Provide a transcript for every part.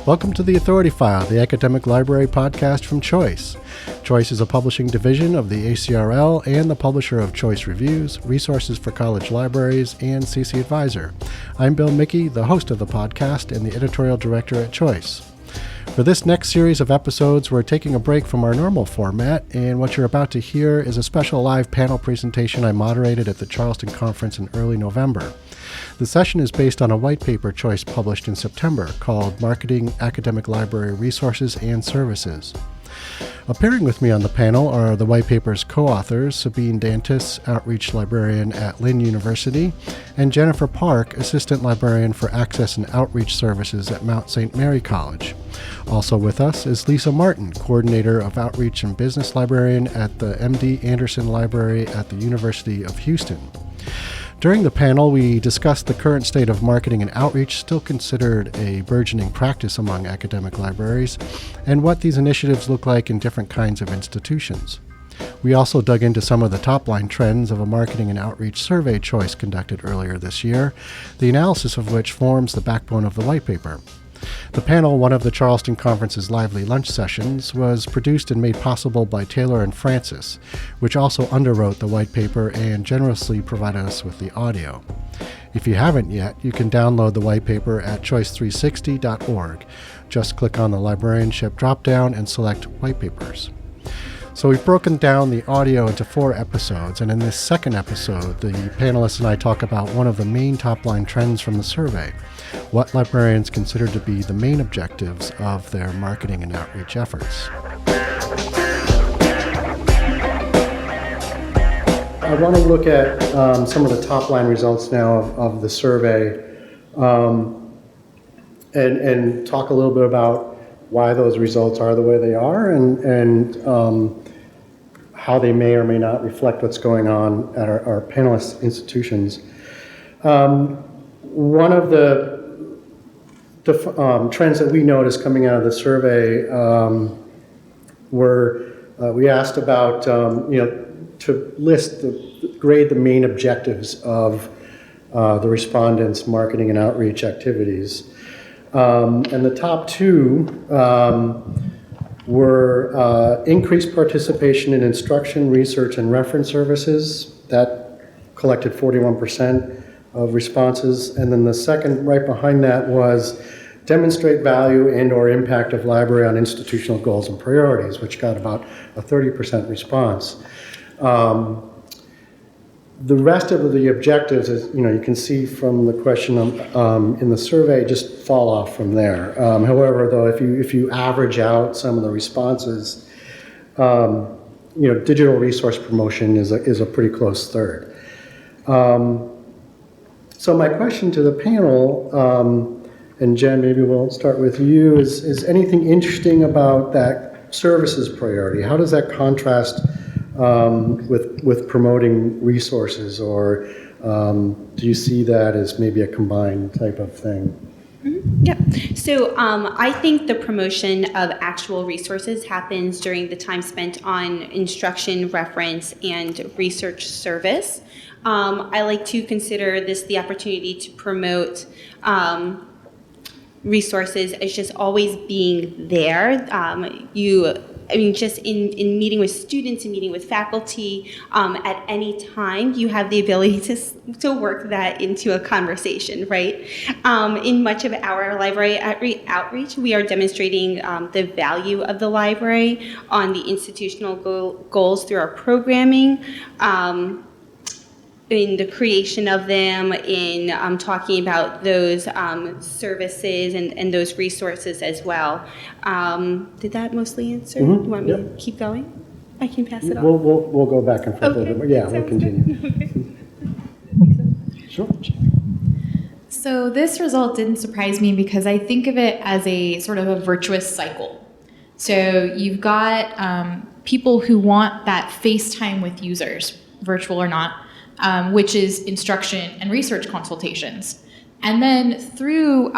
Welcome to the Authority File, the academic library podcast from Choice. Choice is a publishing division of the ACRL and the publisher of Choice Reviews, Resources for College Libraries, and CC Advisor. I'm Bill Mickey, the host of the podcast and the editorial director at Choice. For this next series of episodes, we're taking a break from our normal format, and what you're about to hear is a special live panel presentation I moderated at the Charleston Conference in early November. The session is based on a white paper Choice published in September called Marketing Academic Library Resources and Services. Appearing with me on the panel are the white paper's co-authors, Sabine Dantis, Outreach Librarian at Lynn University, and Jennifer Park, Assistant Librarian for Access and Outreach Services at Mount St. Mary College. Also with us is Lisa Martin, Coordinator of Outreach and Business Librarian at the M.D. Anderson Library at the University of Houston. During the panel, we discussed the current state of marketing and outreach, still considered a burgeoning practice among academic libraries, and what these initiatives look like in different kinds of institutions. We also dug into some of the top-line trends of a marketing and outreach survey Choice conducted earlier this year, the analysis of which forms the backbone of the white paper. The panel, one of the Charleston Conference's lively lunch sessions, was produced and made possible by Taylor and Francis, which also underwrote the white paper and generously provided us with the audio. If you haven't yet, you can download the white paper at choice360.org. Just click on the librarianship dropdown and select white papers. So we've broken down the audio into 4 episodes, and in this second episode, the panelists and I talk about one of the main top-line trends from the survey, what librarians consider to be the main objectives of their marketing and outreach efforts. I want to look at some of the top-line results now of the survey and talk a little bit about why those results are the way they are and how they may or may not reflect what's going on at our panelist institutions. One of the trends that we noticed coming out of the survey were we asked about to grade the main objectives of the respondents' marketing and outreach activities. And the top 2 were increased participation in instruction, research, and reference services. That collected 41% of responses. And then the second right behind that was demonstrate value and or impact of library on institutional goals and priorities, which got about a 30% response. The rest of the objectives, is, you can see from the question in the survey, just fall off from there. However, though, if you average out some of the responses, digital resource promotion is a pretty close third. So my question to the panel, and Jen, maybe we'll start with you, is anything interesting about that services priority? How does that contrast with promoting resources, or do you see that as maybe a combined type of thing? Yeah. So I think the promotion of actual resources happens during the time spent on instruction, reference, and research service. I like to consider this the opportunity to promote resources as just always being there. Just in meeting with students and meeting with faculty, at any time, you have the ability to work that into a conversation, right? In much of our library outreach, we are demonstrating the value of the library on the institutional goals through our programming, in the creation of them, in talking about those services and those resources as well. Did that mostly answer? Mm-hmm. You want me to keep going? I can pass it on. We'll go back and forth a little bit more. Yeah, we'll continue. Okay. Sure. So this result didn't surprise me because I think of it as a sort of a virtuous cycle. So you've got people who want that face time with users, virtual or not, which is instruction and research consultations. And then through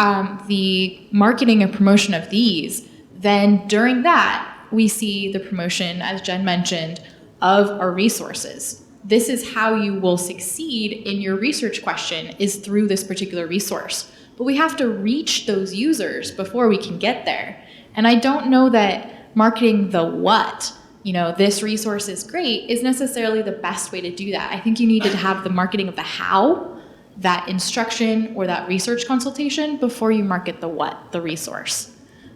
the marketing and promotion of these, then during that, we see the promotion, as Jen mentioned, of our resources. This is how you will succeed in your research question, is through this particular resource. but we have to reach those users before we can get there. And I don't know that marketing the what, this resource is great, is necessarily the best way to do that. I think you need to have the marketing of the how, that instruction or that research consultation, before you market the what, the resource.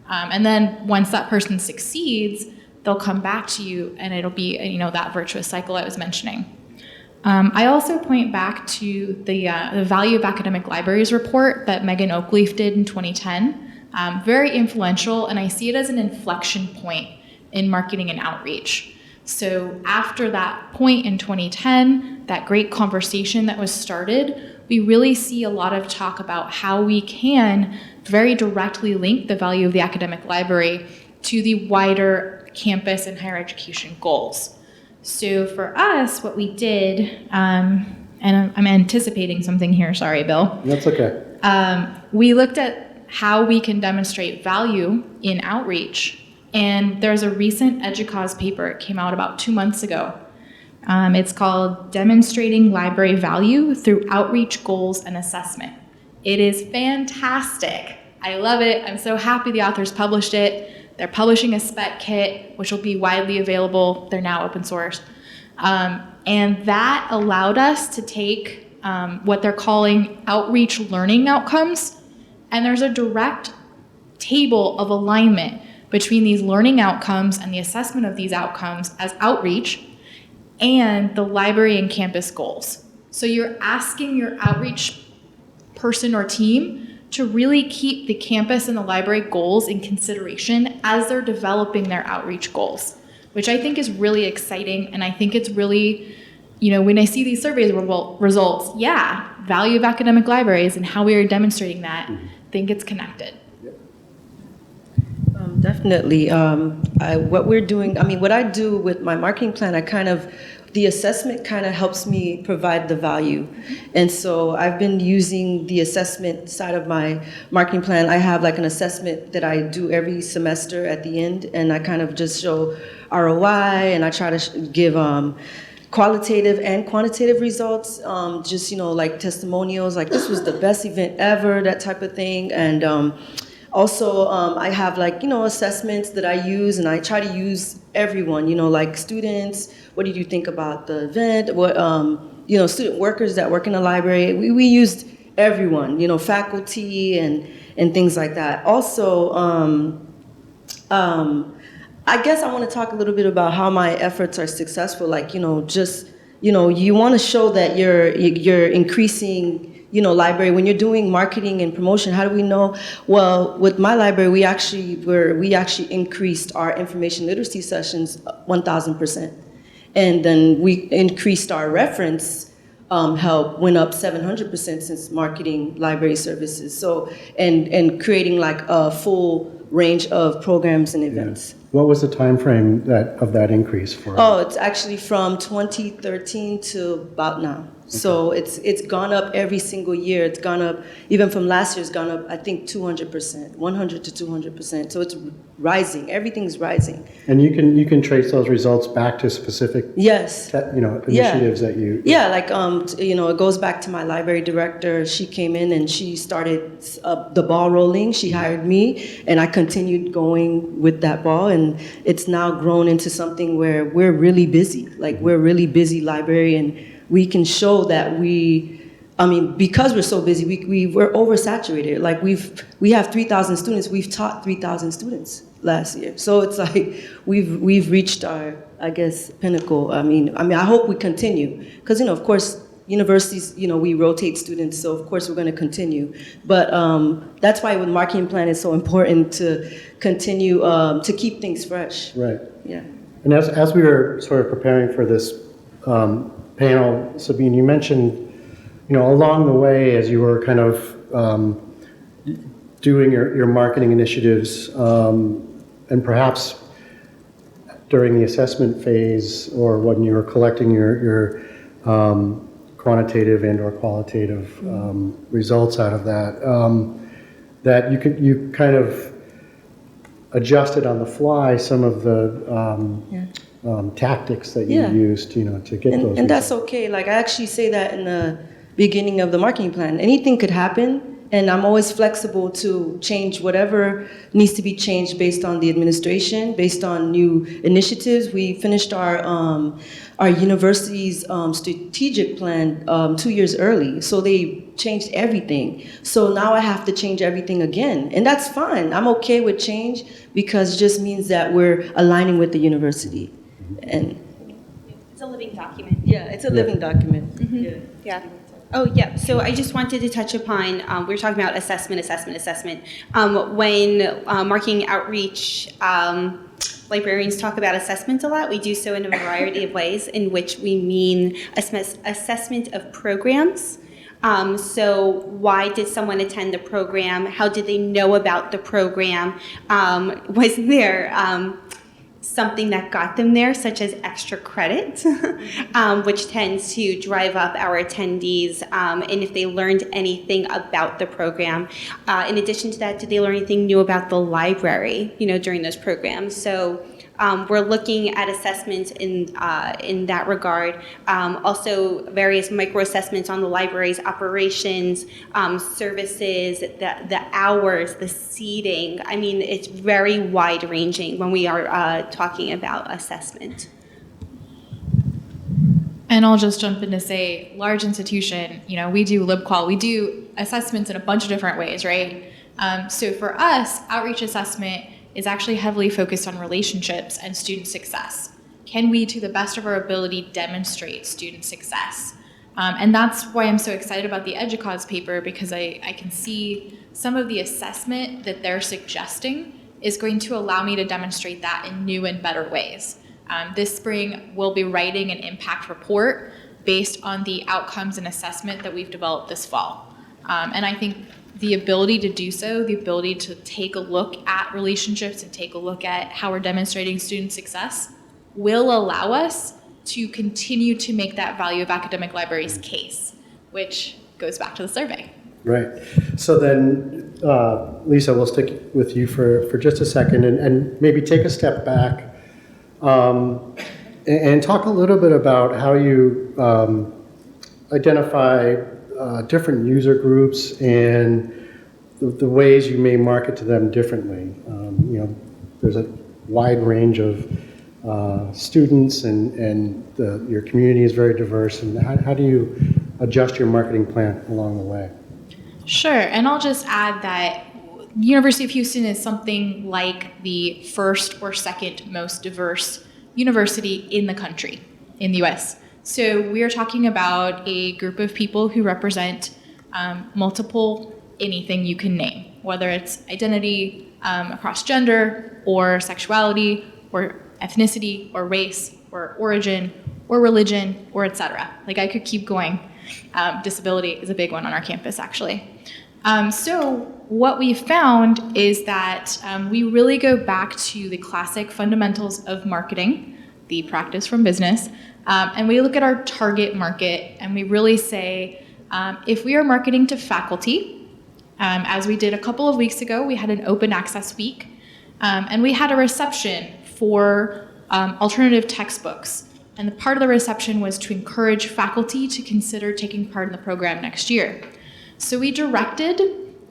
And then once that person succeeds, they'll come back to you, and it'll be that virtuous cycle I was mentioning. I also point back to the Value of Academic Libraries report that Megan Oakleaf did in 2010. Very influential, and I see it as an inflection point in marketing and outreach. So after that point in 2010, that great conversation that was started, we really see a lot of talk about how we can very directly link the value of the academic library to the wider campus and higher education goals. So for us, what we did, and I'm anticipating something here, sorry, Bill. That's okay. We looked at how we can demonstrate value in outreach. And there's a recent EDUCAUSE paper, it came out about 2 months ago. It's called Demonstrating Library Value Through Outreach Goals and Assessment. It is fantastic. I love it. I'm so happy the authors published it. They're publishing a spec kit, which will be widely available. They're now open source. And that allowed us to take what they're calling outreach learning outcomes. And there's a direct table of alignment between these learning outcomes and the assessment of these outcomes as outreach and the library and campus goals. So you're asking your outreach person or team to really keep the campus and the library goals in consideration as they're developing their outreach goals, which I think is really exciting. And I think it's really, when I see these surveys results, value of academic libraries and how we are demonstrating that, I think it's connected. Definitely. What we're doing, what I do with my marketing plan, the assessment kind of helps me provide the value. And so I've been using the assessment side of my marketing plan. I have like an assessment that I do every semester at the end, and I kind of just show ROI, and I try to give qualitative and quantitative results, like testimonials, like this was the best event ever, that type of thing. And also, I have assessments that I use, and I try to use everyone, like students, what did you think about the event? What, student workers that work in the library. We used everyone, faculty and things like that. Also, I guess I want to talk a little bit about how my efforts are successful. You want to show that you're increasing library. When you're doing marketing and promotion, how do we know? Well, with my library, we actually increased our information literacy sessions 1,000%. And then we increased our reference help, went up 700% since marketing library services. So, and creating like a full range of programs and events. Yeah. What was the time frame of that increase for? Oh, it's actually from 2013 to about now. Okay. So it's gone up every single year. It's gone up, even from last year, it's gone up, I think, 200%, 100 to 200%. So it's rising. Everything's rising. And you can trace those results back to specific initiatives that you... Yeah, it goes back to my library director. She came in and she started the ball rolling. She hired me, and I continued going with that ball, and it's now grown into something where we're really busy. We're really busy library, and we can show that because we're so busy, we're oversaturated. We have 3,000 students. We've taught 3,000 students last year. So it's like we've reached our, I guess, pinnacle. I hope we continue, because of course universities, we rotate students. So of course we're going to continue. But that's why with marketing plan it's so important to continue to keep things fresh. Right. Yeah. And as we were sort of preparing for this panel, Sabine, you mentioned, along the way as you were kind of doing your marketing initiatives, and perhaps during the assessment phase or when you were collecting your quantitative and or qualitative results out of that you kind of adjusted on the fly some of the tactics that you used, to get those results. And that's okay. I actually say that in the beginning of the marketing plan. Anything could happen, And I'm always flexible to change whatever needs to be changed based on the administration, based on new initiatives. We finished our university's strategic plan 2 years early, so they changed everything. So now I have to change everything again, and that's fine. I'm okay with change because it just means that we're aligning with the university. And it's a living document. yeah, it's a living document. Yeah. Oh, yeah. So I just wanted to touch upon, we were talking about assessment. When marketing outreach, librarians talk about assessment a lot. We do so in a variety of ways in which we mean assessment of programs. So why did someone attend the program? How did they know about the program? Was there something that got them there, such as extra credit, which tends to drive up our attendees, and if they learned anything about the program. In addition to that, did they learn anything new about the library, during those programs? So we're looking at assessments in that regard. Also, various micro-assessments on the library's operations, services, the hours, the seating. I mean, it's very wide-ranging when we are talking about assessment. And I'll just jump in to say, large institution, we do LibQual. We do assessments in a bunch of different ways, right? So for us, outreach assessment is actually heavily focused on relationships and student success. Can we, to the best of our ability, demonstrate student success? And that's why I'm so excited about the EDUCAUSE paper, because I can see some of the assessment that they're suggesting is going to allow me to demonstrate that in new and better ways. This spring, we'll be writing an impact report based on the outcomes and assessment that we've developed this fall. And I think the ability to do so, the ability to take a look at relationships and take a look at how we're demonstrating student success will allow us to continue to make that value of academic libraries case, which goes back to the survey. Right. So then, Lisa, we'll stick with you for just a second and maybe take a step back and talk a little bit about how you identify different user groups and the ways you may market to them differently. There's a wide range of students and your community is very diverse. And how do you adjust your marketing plan along the way? Sure, and I'll just add that University of Houston is something like the first or second most diverse university in the country, in the US. So we are talking about a group of people who represent multiple anything you can name, whether it's identity across gender or sexuality or ethnicity or race or origin or religion or etc. Like I could keep going. Disability is a big one on our campus actually. So what we found is that we really go back to the classic fundamentals of marketing, the practice from business, and we look at our target market and we really say, if we are marketing to faculty, as we did a couple of weeks ago, we had an open access week, and we had a reception for alternative textbooks. And the part of the reception was to encourage faculty to consider taking part in the program next year. So we directed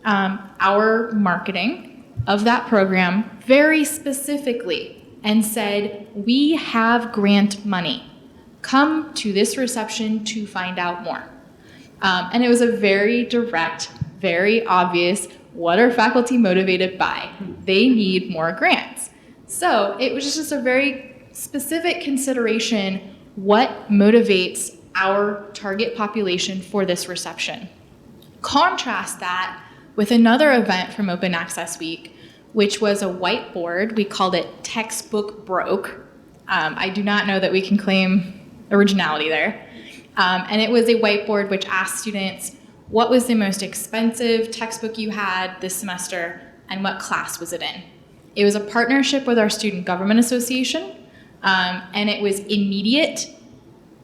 our marketing of that program very specifically and said, we have grant money. Come to this reception to find out more. And it was a very direct, very obvious, what are faculty motivated by? They need more grants. So it was just a very specific consideration, what motivates our target population for this reception. Contrast that with another event from Open Access Week, which was a whiteboard. We called it Textbook Broke. I do not know that we can claim originality there. And it was a whiteboard which asked students, what was the most expensive textbook you had this semester and what class was it in? It was a partnership with our Student Government Association, and it was immediate,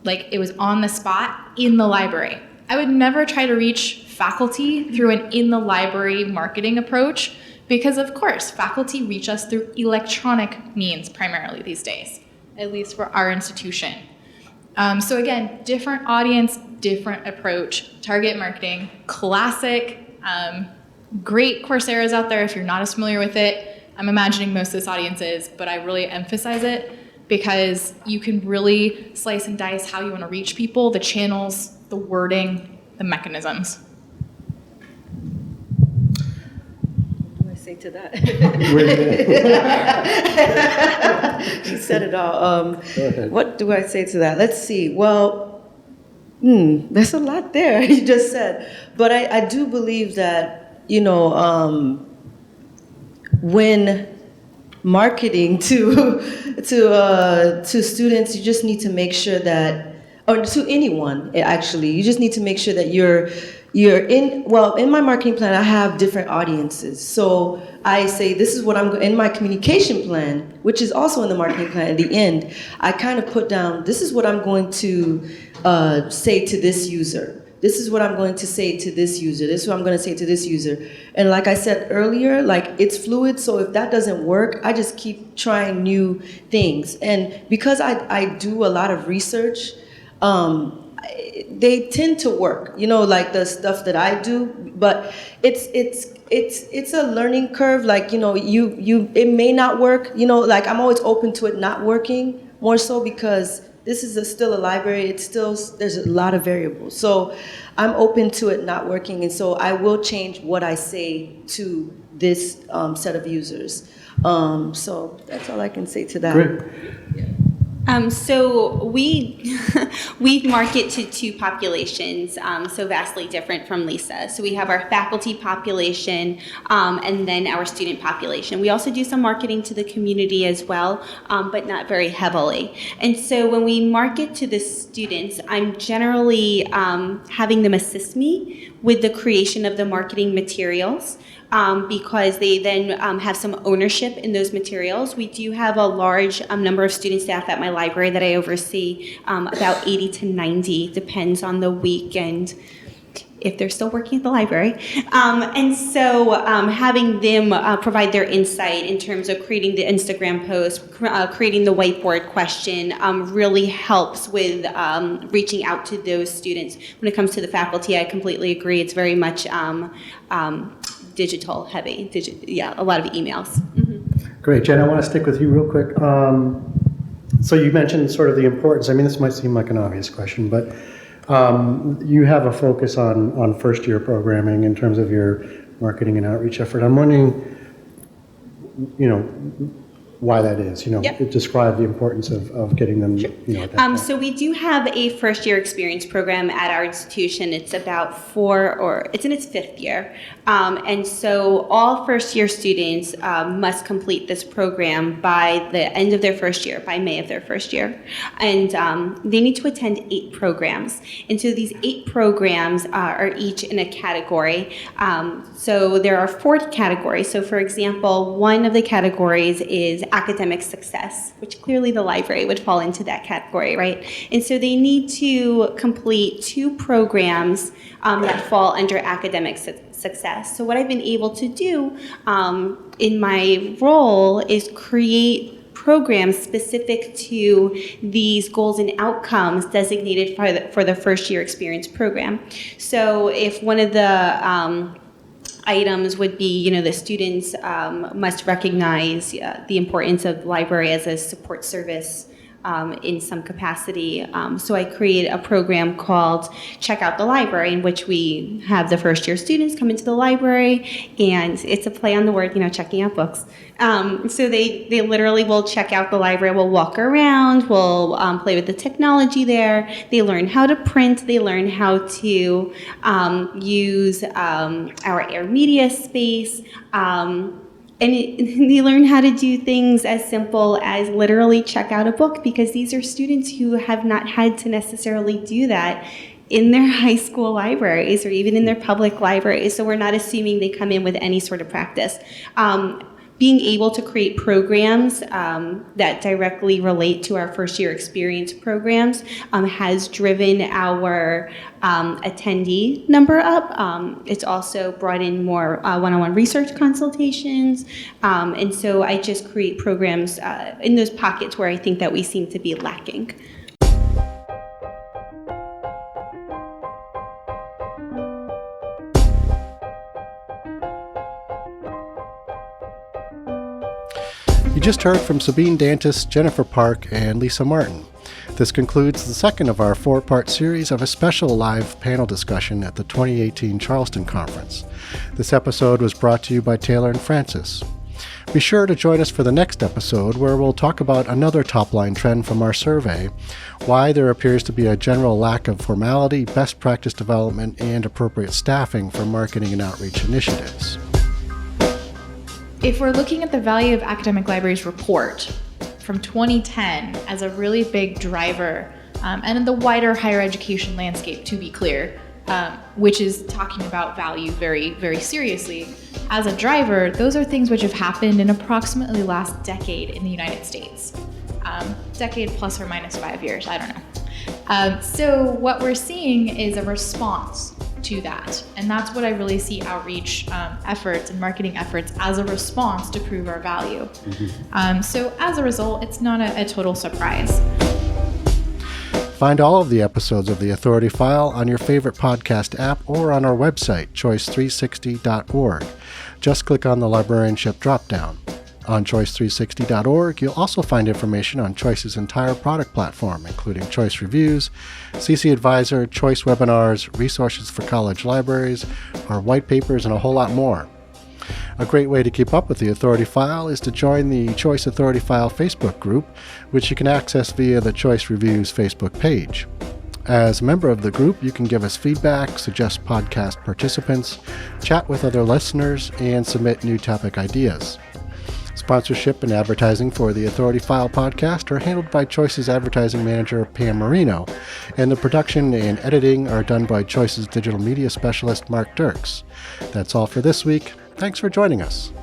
like it was on the spot in the library. I would never try to reach faculty through an in the library marketing approach because of course faculty reach us through electronic means primarily these days, at least for our institution. So again, different audience, different approach, target marketing, classic Great Coursera's out there if you're not as familiar with it. I'm imagining most of this audience is, but I really emphasize it because you can really slice and dice how you want to reach people, the channels, the wording, the mechanisms. What do I say to that? You said it all. What do I say to that? Let's see. Well, there's a lot there you just said. But I do believe that, when marketing to students, you just need to make sure that, or to anyone actually, you just need to make sure that you're in. Well, in my marketing plan, I have different audiences. So I say this is what I'm in my communication plan, which is also in the marketing plan. At the end, I kind of put down this is what I'm going to say to this user. This is what I'm going to say to this user. This is what I'm going to say to this user. And like I said earlier, like it's fluid. So if that doesn't work, I just keep trying new things. And because I do a lot of research, they tend to work. Like the stuff that I do. But it's a learning curve. Like it may not work. Like I'm always open to it not working more so because this is still a library. There's a lot of variables. So I'm open to it not working. And so I will change what I say to this set of users. So that's all I can say to that. Great. So we market to two populations, so vastly different from Lisa. So we have our faculty population and then our student population. We also do some marketing to the community as well, but not very heavily. And so when we market to the students, I'm generally having them assist me with the creation of the marketing materials. Because they then have some ownership in those materials. We do have a large number of student staff at my library that I oversee, about 80 to 90, depends on the week and if they're still working at the library. And so having them provide their insight in terms of creating the Instagram post, creating the whiteboard question really helps with reaching out to those students. When it comes to the faculty, I completely agree. It's very much digital heavy, a lot of emails. Mm-hmm. Great. Jen, I want to stick with you real quick. So you mentioned sort of the importance. I mean, this might seem like an obvious question, but you have a focus on first-year programming in terms of your marketing and outreach effort. I'm wondering, why that is. Yep. Describe the importance of getting them. Sure. At that point. So we do have a first-year experience program at our institution. It's about it's in its fifth year. And so all first-year students must complete this program by the end of their first year, by May of their first year. And they need to attend 8 programs. And so these 8 programs are each in a category. So there are 4 categories. So for example, one of the categories is academic success, which clearly the library would fall into that category, right? And so they need to complete 2 programs that fall under academic success. So what I've been able to do in my role is create programs specific to these goals and outcomes designated for the first year experience program. So if one of the items would be, the students must recognize the importance of the library as a support service in some capacity. So I created a program called Check Out the Library, in which we have the first year students come into the library, and it's a play on the word, checking out books. So they literally will check out the library, will walk around, will play with the technology there. They learn how to print, they learn how to use our air media space, and they learn how to do things as simple as literally check out a book, because these are students who have not had to necessarily do that in their high school libraries or even in their public libraries. So we're not assuming they come in with any sort of practice. Being able to create programs that directly relate to our first year experience programs has driven our attendee number up. It's also brought in more one-on-one research consultations. And so I just create programs in those pockets where I think that we seem to be lacking. just heard from Sabine Dantis, Jennifer Park, and Lisa Martin. This concludes the second of our 4-part series of a special live panel discussion at the 2018 Charleston Conference. This episode was brought to you by Taylor and Francis. Be sure to join us for the next episode, where we'll talk about another top-line trend from our survey, why there appears to be a general lack of formality, best practice development, and appropriate staffing for marketing and outreach initiatives. If we're looking at the Value of Academic Libraries report from 2010 as a really big driver, and in the wider higher education landscape, to be clear, which is talking about value very, very seriously, as a driver, those are things which have happened in approximately the last decade in the United States. Decade plus or minus 5 years, I don't know. So what we're seeing is a response to that. And that's what I really see outreach efforts and marketing efforts as a response to prove our value. So as a result, it's not a total surprise. Find all of the episodes of The Authority File on your favorite podcast app or on our website, choice360.org. Just click on the librarianship dropdown. On choice360.org, you'll also find information on Choice's entire product platform, including Choice Reviews, CC Advisor, Choice webinars, resources for college libraries, our white papers, and a whole lot more. A great way to keep up with the Authority File is to join the Choice Authority File Facebook group, which you can access via the Choice Reviews Facebook page. As a member of the group, you can give us feedback, suggest podcast participants, chat with other listeners, and submit new topic ideas. Sponsorship and advertising for the Authority File podcast are handled by Choice's advertising manager, Pam Marino, and the production and editing are done by Choice's digital media specialist, Mark Dirks. That's all for this week. Thanks for joining us.